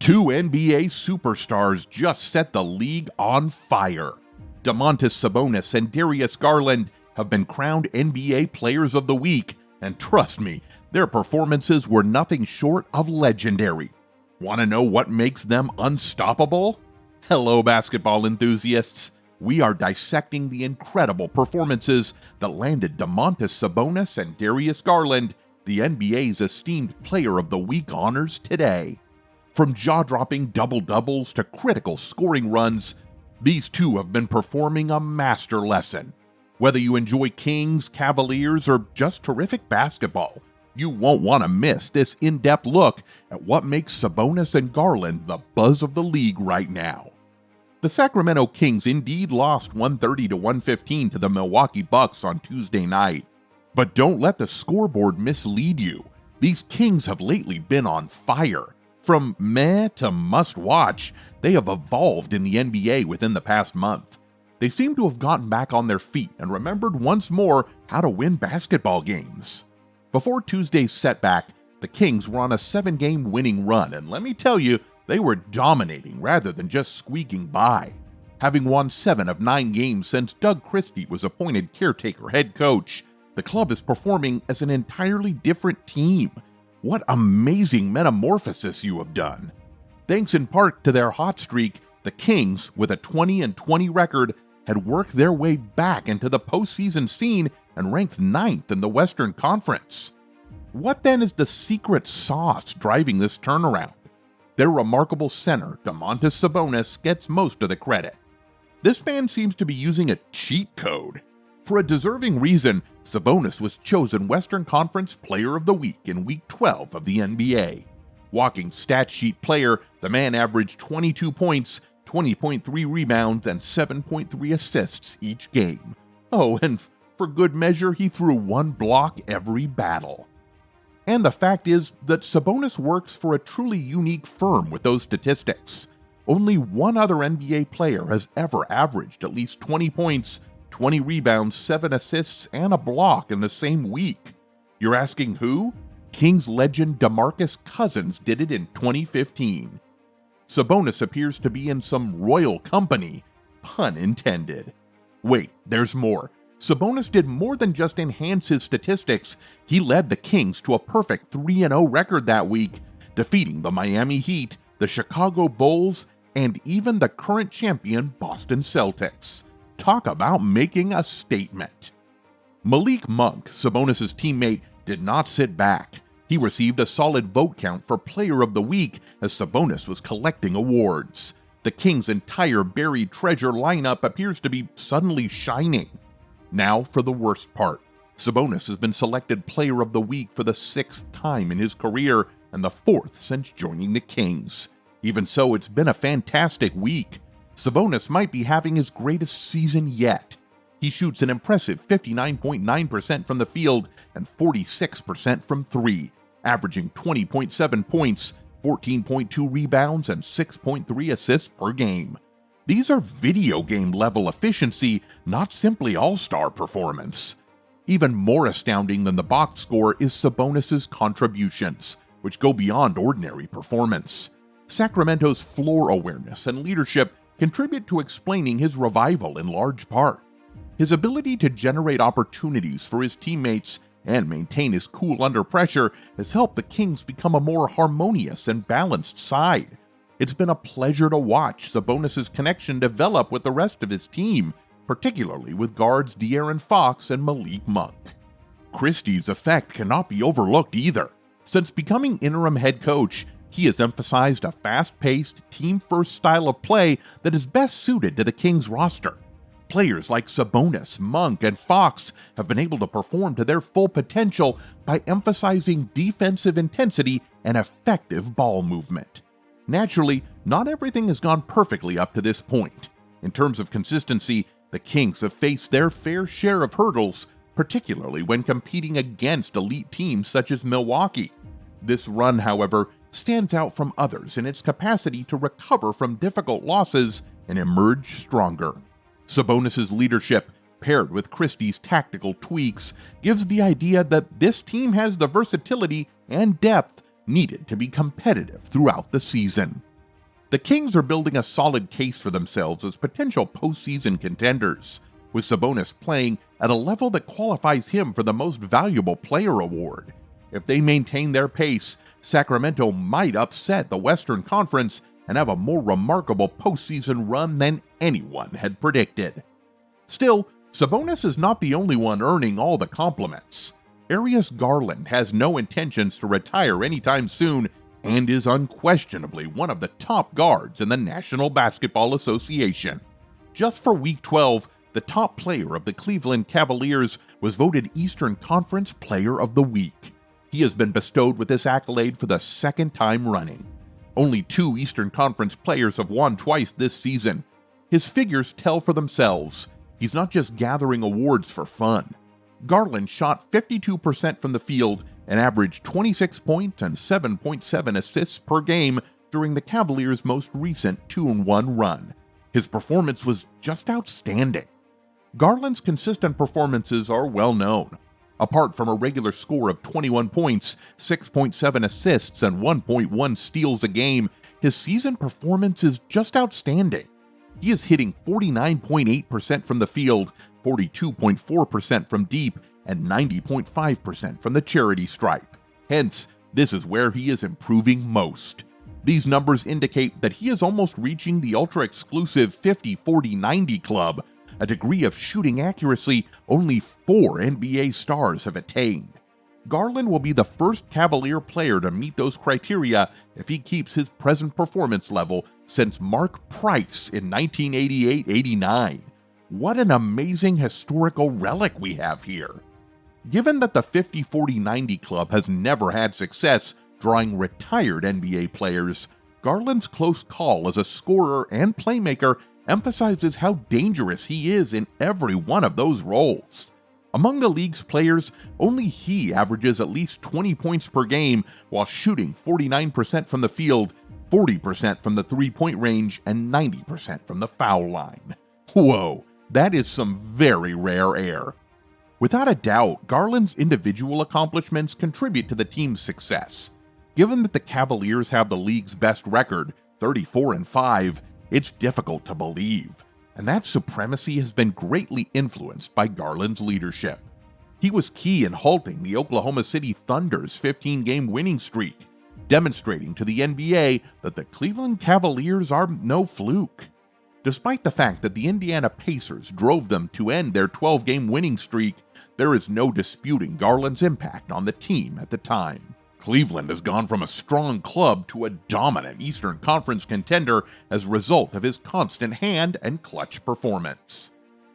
Two NBA superstars just set the league on fire. Domantas Sabonis and Darius Garland have been crowned NBA Players of the Week, and trust me, their performances were nothing short of legendary. Want to know what makes them unstoppable? Hello, basketball enthusiasts. We are dissecting the incredible performances that landed Domantas Sabonis and Darius Garland the NBA's esteemed Player of the Week honors today. From jaw-dropping double-doubles to critical scoring runs, these two have been performing a master lesson. Whether you enjoy Kings, Cavaliers, or just terrific basketball, you won't want to miss this in-depth look at what makes Sabonis and Garland the buzz of the league right now. The Sacramento Kings indeed lost 130-115 to the Milwaukee Bucks on Tuesday night. But don't let the scoreboard mislead you. These Kings have lately been on fire. From meh to must-watch, they have evolved in the NBA within the past month. They seem to have gotten back on their feet and remembered once more how to win basketball games. Before Tuesday's setback, the Kings were on a 7-game winning run, and let me tell you, they were dominating rather than just squeaking by. Having won 7 of 9 games since Doug Christie was appointed caretaker head coach, the club is performing as an entirely different team. What amazing metamorphosis you have done. Thanks in part to their hot streak, the Kings, with a 20-20 record, had worked their way back into the postseason scene and ranked 9th in the Western Conference. What then is the secret sauce driving this turnaround? Their remarkable center, Domantas Sabonis, gets most of the credit. This man seems to be using a cheat code. For a deserving reason, Sabonis was chosen Western Conference Player of the Week in Week 12 of the NBA. Walking stat sheet player, the man averaged 22 points, 20.3 rebounds, and 7.3 assists each game. Oh, and for good measure, he threw one block every battle. And the fact is that Sabonis works for a truly unique firm with those statistics. Only one other NBA player has ever averaged at least 20 points, 20 rebounds, 7 assists, and a block in the same week. You're asking who? Kings legend DeMarcus Cousins did it in 2015. Sabonis appears to be in some royal company, pun intended. Wait, there's more. Sabonis did more than just enhance his statistics. He led the Kings to a perfect 3-0 record that week, defeating the Miami Heat, the Chicago Bulls, and even the current champion Boston Celtics. Talk about making a statement. Malik Monk, Sabonis' teammate, did not sit back. He received a solid vote count for Player of the Week as Sabonis was collecting awards. The Kings' entire buried treasure lineup appears to be suddenly shining. Now for the worst part. Sabonis has been selected Player of the Week for the 6th time in his career and the 4th since joining the Kings. Even so, it's been a fantastic week. Sabonis might be having his greatest season yet. He shoots an impressive 59.9% from the field and 46% from 3, averaging 20.7 points, 14.2 rebounds, and 6.3 assists per game. These are video game level efficiency, not simply all-star performance. Even more astounding than the box score is Sabonis' contributions, which go beyond ordinary performance. Sacramento's floor awareness and leadership contribute to explaining his revival in large part. His ability to generate opportunities for his teammates and maintain his cool under pressure has helped the Kings become a more harmonious and balanced side. It's been a pleasure to watch Sabonis' connection develop with the rest of his team, particularly with guards De'Aaron Fox and Malik Monk. Christie's effect cannot be overlooked either. Since becoming interim head coach, he has emphasized a fast-paced, team-first style of play that is best suited to the Kings roster. Players like Sabonis, Monk, and Fox have been able to perform to their full potential by emphasizing defensive intensity and effective ball movement. Naturally, not everything has gone perfectly up to this point. In terms of consistency, the Kings have faced their fair share of hurdles, particularly when competing against elite teams such as Milwaukee. This run, however, stands out from others in its capacity to recover from difficult losses and emerge stronger. Sabonis' leadership, paired with Christie's tactical tweaks, gives the idea that this team has the versatility and depth needed to be competitive throughout the season. The Kings are building a solid case for themselves as potential postseason contenders, with Sabonis playing at a level that qualifies him for the Most Valuable Player award. If they maintain their pace, Sacramento might upset the Western Conference and have a more remarkable postseason run than anyone had predicted. Still, Sabonis is not the only one earning all the compliments. Darius Garland has no intentions to retire anytime soon and is unquestionably one of the top guards in the National Basketball Association. Just for Week 12, the top player of the Cleveland Cavaliers was voted Eastern Conference Player of the Week. He has been bestowed with this accolade for the second time running. Only 2 Eastern Conference players have won twice this season. His figures tell for themselves. He's not just gathering awards for fun. Garland shot 52% from the field and averaged 26 points and 7.7 assists per game during the Cavaliers' most recent 2-1 run. His performance was just outstanding. Garland's consistent performances are well known. Apart from a regular score of 21 points, 6.7 assists, and 1.1 steals a game, his season performance is just outstanding. He is hitting 49.8% from the field, 42.4% from deep, and 90.5% from the charity stripe. Hence, this is where he is improving most. These numbers indicate that he is almost reaching the ultra-exclusive 50-40-90 club, a degree of shooting accuracy only 4 NBA stars have attained. Garland will be the first Cavalier player to meet those criteria if he keeps his present performance level since Mark Price in 1988-89. What an amazing historical relic we have here. Given that the 50-40-90 club has never had success drawing retired NBA players, Garland's close call as a scorer and playmaker emphasizes how dangerous he is in every one of those roles. Among the league's players, only he averages at least 20 points per game while shooting 49% from the field, 40% from the three-point range, and 90% from the foul line. Whoa, that is some very rare air. Without a doubt, Garland's individual accomplishments contribute to the team's success. Given that the Cavaliers have the league's best record, 34-5, it's difficult to believe, and that supremacy has been greatly influenced by Garland's leadership. He was key in halting the Oklahoma City Thunder's 15-game winning streak, demonstrating to the NBA that the Cleveland Cavaliers are no fluke. Despite the fact that the Indiana Pacers drove them to end their 12-game winning streak, there is no disputing Garland's impact on the team at the time. Cleveland has gone from a strong club to a dominant Eastern Conference contender as a result of his constant hand and clutch performance.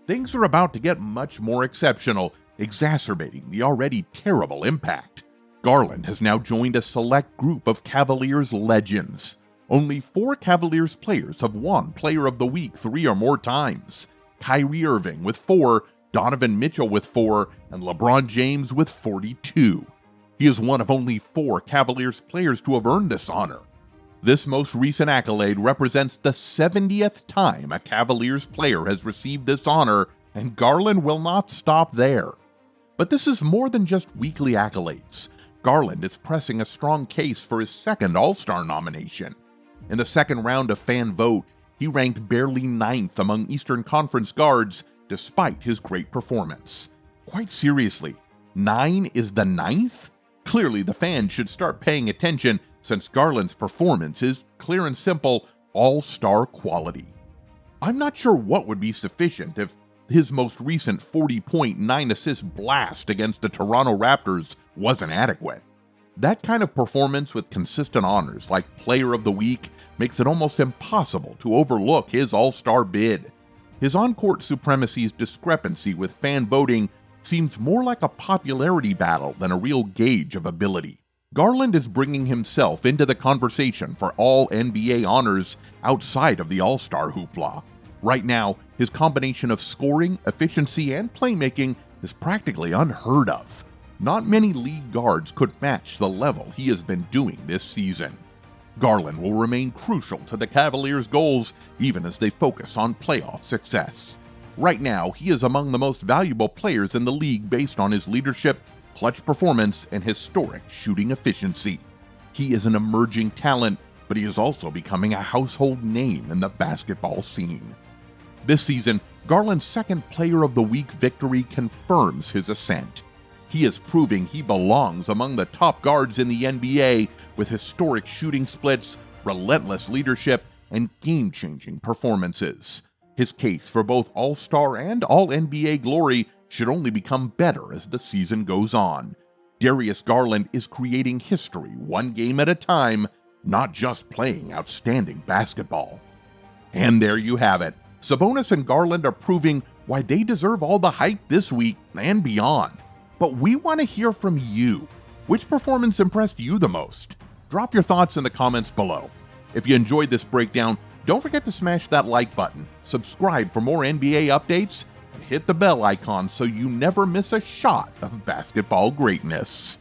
Things are about to get much more exceptional, exacerbating the already terrible impact. Garland has now joined a select group of Cavaliers legends. Only 4 Cavaliers players have won Player of the Week 3 or more times. Kyrie Irving with 4, Donovan Mitchell with 4, and LeBron James with 42. He is one of only 4 Cavaliers players to have earned this honor. This most recent accolade represents the 70th time a Cavaliers player has received this honor, and Garland will not stop there. But this is more than just weekly accolades. Garland is pressing a strong case for his second All-Star nomination. In the second round of fan vote, he ranked barely 9th among Eastern Conference guards despite his great performance. Quite seriously, 9 is the 9th? Clearly, the fans should start paying attention since Garland's performance is clear and simple, all-star quality. I'm not sure what would be sufficient if his most recent 40-point, 9-assist blast against the Toronto Raptors wasn't adequate. That kind of performance with consistent honors like Player of the Week makes it almost impossible to overlook his all-star bid. His on-court supremacy's discrepancy with fan voting seems more like a popularity battle than a real gauge of ability. Garland is bringing himself into the conversation for all NBA honors outside of the All-Star hoopla. Right now, his combination of scoring, efficiency, and playmaking is practically unheard of. Not many league guards could match the level he has been doing this season. Garland will remain crucial to the Cavaliers' goals even as they focus on playoff success. Right now, he is among the most valuable players in the league based on his leadership, clutch performance, and historic shooting efficiency. He is an emerging talent, but he is also becoming a household name in the basketball scene. This season, Garland's second Player of the Week victory confirms his ascent. He is proving he belongs among the top guards in the NBA with historic shooting splits, relentless leadership, and game-changing performances. His case for both All-Star and All-NBA glory should only become better as the season goes on. Darius Garland is creating history one game at a time, not just playing outstanding basketball. And there you have it. Sabonis and Garland are proving why they deserve all the hype this week and beyond. But we want to hear from you. Which performance impressed you the most? Drop your thoughts in the comments below. If you enjoyed this breakdown, don't forget to smash that like button, subscribe for more NBA updates, and hit the bell icon so you never miss a shot of basketball greatness.